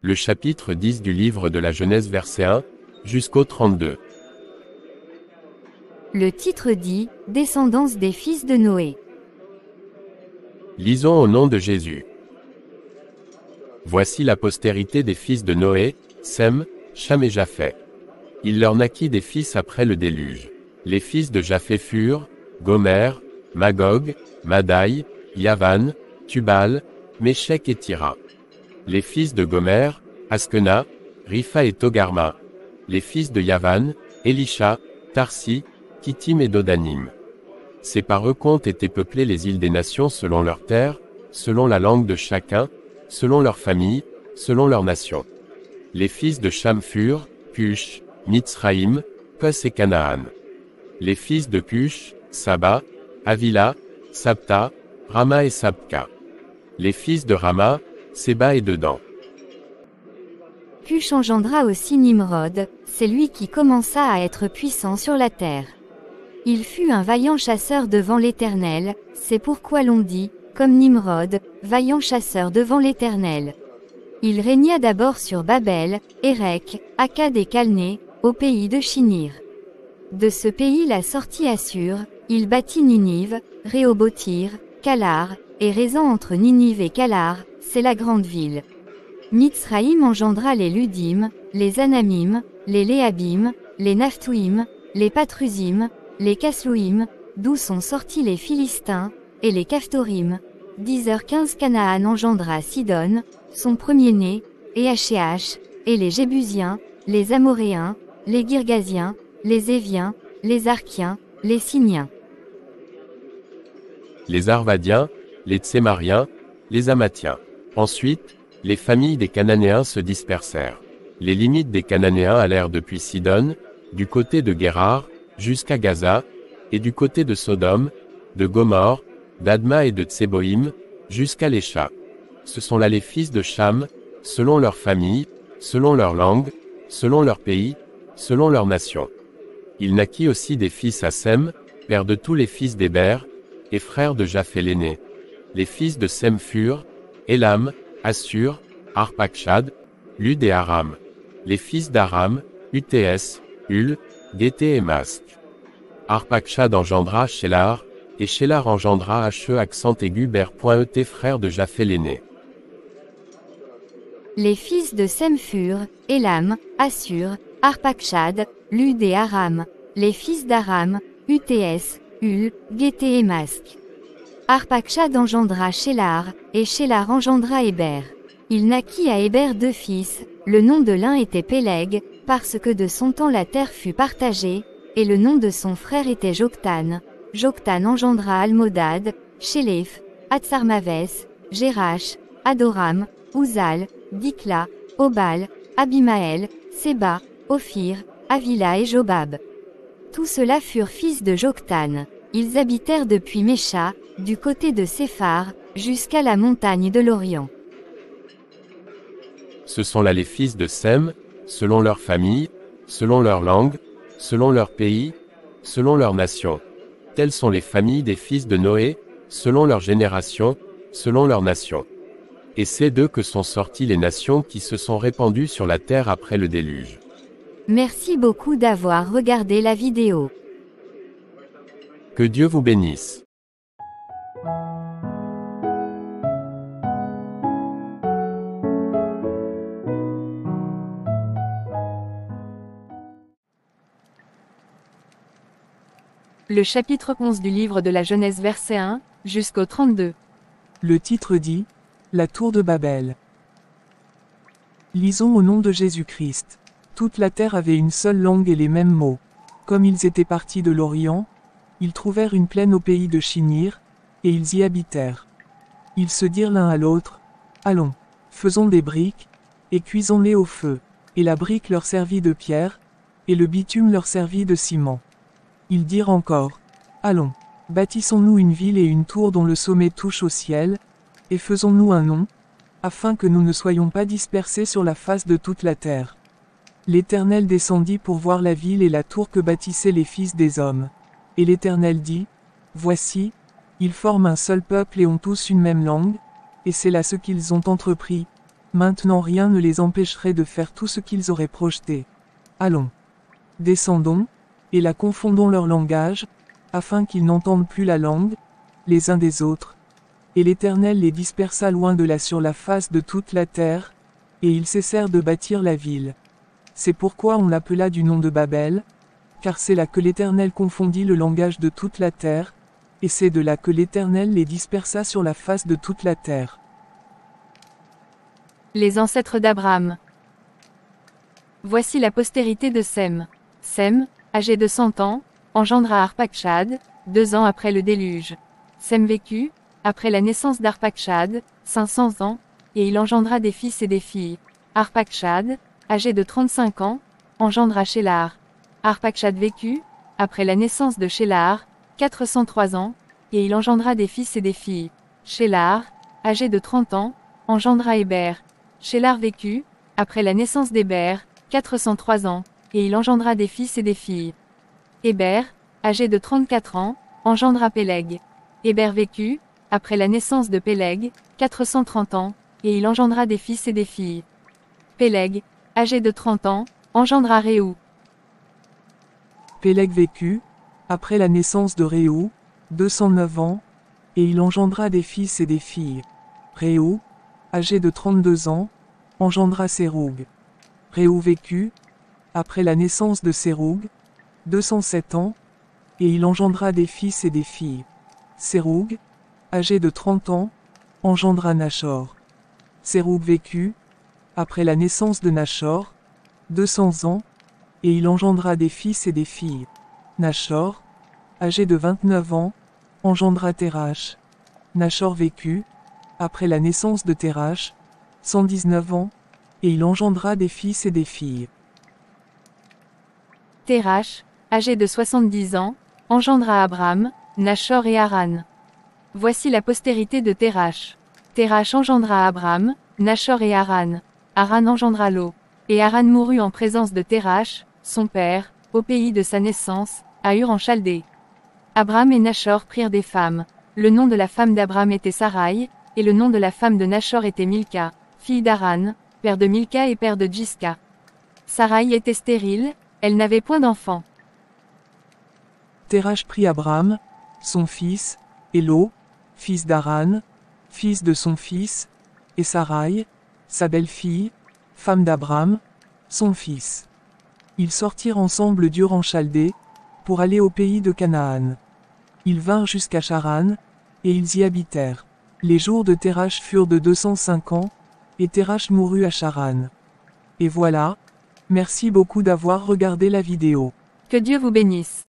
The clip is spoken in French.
Le chapitre 10 du livre de la Genèse verset 1, jusqu'au 32. Le titre dit « Descendance des fils de Noé ». Lisons au nom de Jésus. Voici la postérité des fils de Noé, Sem, Cham et Japheth. Il leur naquit des fils après le déluge. Les fils de Japheth furent, Gomer, Magog, Madai, Yavan, Tubal, Méchec et Tira. Les fils de Gomer, Askena, Ripha et Togarma. Les fils de Yavan, Elisha, Tarsi, Kittim et Dodanim. C'est par eux qu'ont été peuplées les îles des nations selon leurs terres, selon la langue de chacun, selon leur famille, selon leur nation. Les fils de Cham furent, Cush, Mitzraïm, Pus et Canaan. Les fils de Cush, Saba, Havila, Sabta, Rama et Sabka. Les fils de Rama, Séba et Dedan. Cush engendra aussi Nimrod, c'est lui qui commença à être puissant sur la terre. Il fut un vaillant chasseur devant l'Éternel, c'est pourquoi l'on dit, comme Nimrod, vaillant chasseur devant l'Éternel. Il régna d'abord sur Babel, Érec, Akkad et Calné, au pays de Shinir. De ce pays la sortit Assur, il bâtit Ninive, Rehoboth-ir, Calar, et Rézan entre Ninive et Calar, c'est la grande ville. Mitzraïm engendra les Ludim, les Anamim, les Léabim, les Naphtuim, les Patrusim, les Caslouim, d'où sont sortis les Philistins, et les Caphtorim. 10h15 Canaan engendra Sidon, son premier-né, et Achéach, et les Jébusiens, les Amoréens, les Girgasiens, les Éviens, les Arkiens, les Siniens. Les Arvadiens, les Tsémariens, les Amathiens. Ensuite, les familles des Cananéens se dispersèrent. Les limites des Cananéens allèrent depuis Sidon, du côté de Guérar, jusqu'à Gaza, et du côté de Sodome, de Gomorre, d'Adma et de Tseboïm, jusqu'à Lécha. Ce sont là les fils de Cham, selon leur famille, selon leur langue, selon leur pays, selon leur nation. Il naquit aussi des fils à Sem, père de tous les fils d'Héber, et frère de Japheth l'aîné. Les fils de Sem furent, Élam, Assur, Arpachshad, Lud et Aram. Les fils d'Aram, Uts, Hul, Guété et Masque. Arpachshad engendra Shélar, et Shélar engendra Hache accent aigu Ber.et frère de Japheth l'aîné. Les fils de Sem furent, Élam, Assur, Arpachshad, Lud et Aram. Les fils d'Aram, Uts, Hul, Guété et Masque. Arpachshad engendra Shélar, et Shélar engendra Héber. Il naquit à Héber deux fils, le nom de l'un était Péleg, parce que de son temps la terre fut partagée, et le nom de son frère était Joktan. Joktan engendra Almodad, Shéléph, Atsarmavès, Jérach, Adoram, Uzal, Dikla, Obal, Abimaël, Séba, Ophir, Havila et Jobab. Tous ceux-là furent fils de Joktan. Ils habitèrent depuis Mécha, du côté de Séphar, jusqu'à la montagne de l'Orient. Ce sont là les fils de Sem, selon leur famille, selon leur langue, selon leur pays, selon leur nation. Telles sont les familles des fils de Noé, selon leur génération, selon leur nation. Et c'est d'eux que sont sorties les nations qui se sont répandues sur la terre après le déluge. Merci beaucoup d'avoir regardé la vidéo. Que Dieu vous bénisse. Le chapitre 11 du livre de la Genèse verset 1, jusqu'au 32. Le titre dit « La tour de Babel ». Lisons au nom de Jésus-Christ. Toute la terre avait une seule langue et les mêmes mots. Comme ils étaient partis de l'Orient, ils trouvèrent une plaine au pays de Shinir, et ils y habitèrent. Ils se dirent l'un à l'autre, « Allons, faisons des briques, et cuisons-les au feu. » Et la brique leur servit de pierre, et le bitume leur servit de ciment. Ils dirent encore, « Allons, bâtissons-nous une ville et une tour dont le sommet touche au ciel, et faisons-nous un nom, afin que nous ne soyons pas dispersés sur la face de toute la terre. » L'Éternel descendit pour voir la ville et la tour que bâtissaient les fils des hommes. Et l'Éternel dit, « Voici, ils forment un seul peuple et ont tous une même langue, et c'est là ce qu'ils ont entrepris. Maintenant rien ne les empêcherait de faire tout ce qu'ils auraient projeté. Allons. Descendons, et la confondons leur langage, afin qu'ils n'entendent plus la langue, les uns des autres. Et l'Éternel les dispersa loin de là sur la face de toute la terre, et ils cessèrent de bâtir la ville. C'est pourquoi on l'appela du nom de Babel, car c'est là que l'Éternel confondit le langage de toute la terre, et c'est de là que l'Éternel les dispersa sur la face de toute la terre. Les ancêtres d'Abraham. Voici la postérité de Sem. Sem, âgé de 100 ans, engendra Arpachshad, 2 ans après le déluge. Sem vécut, après la naissance d'Arpachshad, 500 ans, et il engendra des fils et des filles. Arpachshad, âgé de 35 ans, engendra Shélar. Arpachshad vécut, après la naissance de Shélar, 403 ans, et il engendra des fils et des filles. Shélar, âgé de 30 ans, engendra Héber. Shélar vécut, après la naissance d'Héber, 403 ans, et il engendra des fils et des filles. Héber, âgé de 34 ans, engendra Péleg. Héber vécut, après la naissance de Péleg, 430 ans, et il engendra des fils et des filles. Péleg, âgé de 30 ans, engendra Réou. Péleg vécut, après la naissance de Réou, 209 ans, et il engendra des fils et des filles. Réou, âgé de 32 ans, engendra Séroug. Réou vécut, après la naissance de Séroug, 207 ans, et il engendra des fils et des filles. Séroug, âgé de 30 ans, engendra Nachor. Séroug vécut, après la naissance de Nachor, 200 ans, et il engendra des fils et des filles. Nachor, âgé de 29 ans, engendra Térach. Nachor vécut, après la naissance de Térach, 119 ans, et il engendra des fils et des filles. Térach, âgé de 70 ans, engendra Abram, Nachor et Haran. Voici la postérité de Térach. Térach engendra Abram, Nachor et Haran. Haran engendra Lot. Et Haran mourut en présence de Térach, son père, au pays de sa naissance, à Ur en Chaldée. Abram et Nachor prirent des femmes. Le nom de la femme d'Abram était Sarai, et le nom de la femme de Nachor était Milka, fille d'Haran, père de Milka et père de Djiska. Sarai était stérile, elle n'avait point d'enfant. Térach prit Abram, son fils, et Lot, fils d'Haran, fils de son fils, et Sarai, sa belle-fille, femme d'Abram, son fils. Ils sortirent ensemble d'Ur en Chaldée, pour aller au pays de Canaan. Ils vinrent jusqu'à Charan, et ils y habitèrent. Les jours de Térach furent de 205 ans, et Térach mourut à Charan. Et voilà, merci beaucoup d'avoir regardé la vidéo. Que Dieu vous bénisse.